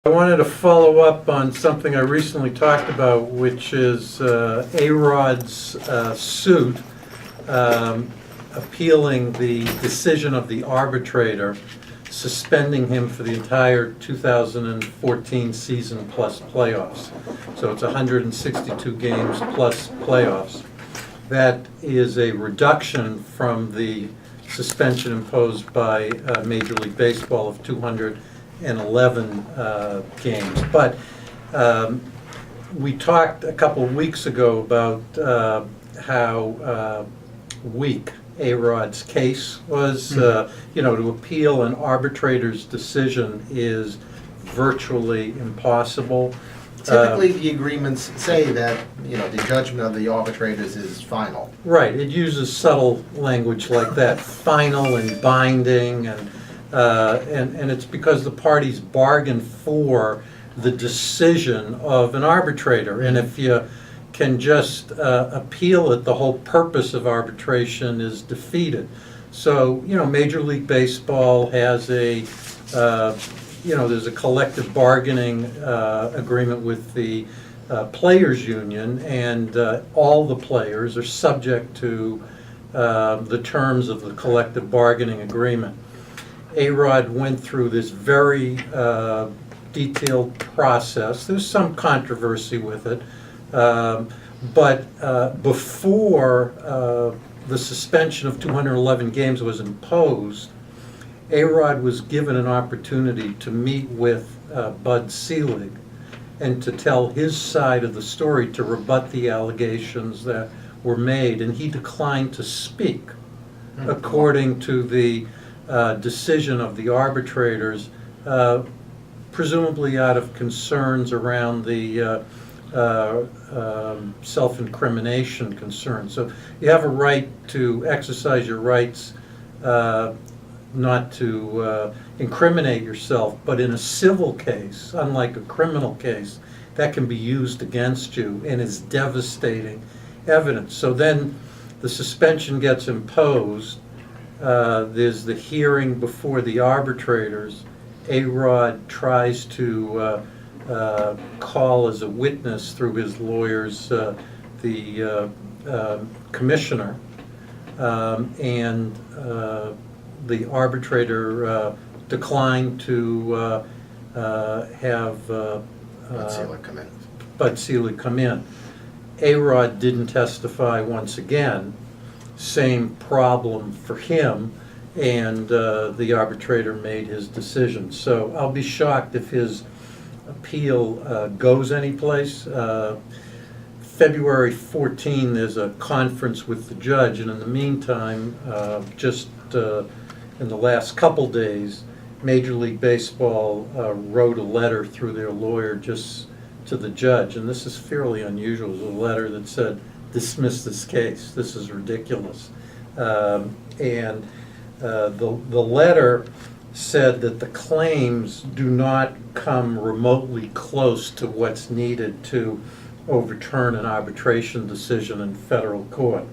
I wanted to follow up on something I recently talked about, which is A-Rod's suit appealing the decision of the arbitrator suspending him for the entire 2014 season plus playoffs. So it's 162 games plus playoffs. That is a reduction from the suspension imposed by Major League Baseball of 211 games. But we talked a couple of weeks ago about how weak A-Rod's case was. To appeal an arbitrator's decision is virtually impossible. Typically, the agreements say that, the judgment of the arbitrators is final. Right, it uses subtle language like that, final and binding, and it's because the parties bargain for the decision of an arbitrator. And if you can just appeal it, the whole purpose of arbitration is defeated. So, Major League Baseball has there's a collective bargaining agreement with the players union, and all the players are subject to the terms of the collective bargaining agreement. A-Rod went through this very detailed process. There's some controversy with it, but before the suspension of 211 games was imposed, A-Rod was given an opportunity to meet with Bud Selig and to tell his side of the story, to rebut the allegations that were made, and he declined to speak, according to the decision of the arbitrators, presumably out of concerns around the self-incrimination concern. So you have a right to exercise your rights not to incriminate yourself, but in a civil case, unlike a criminal case, that can be used against you and is devastating evidence. So then the suspension gets imposed. There's the hearing before the arbitrators. A-Rod tries to call as a witness through his lawyers the commissioner, and the arbitrator declined to have Bud Selig come in. A-Rod didn't testify once again. Same problem for him, and the arbitrator made his decision. So I'll be shocked if his appeal goes anyplace. February 14, there's a conference with the judge, and in the meantime, just in the last couple days, Major League Baseball wrote a letter through their lawyer just to the judge, and this is fairly unusual. It was a letter that said, "Dismiss this case. This is ridiculous." And the letter said that the claims do not come remotely close to what's needed to overturn an arbitration decision in federal court.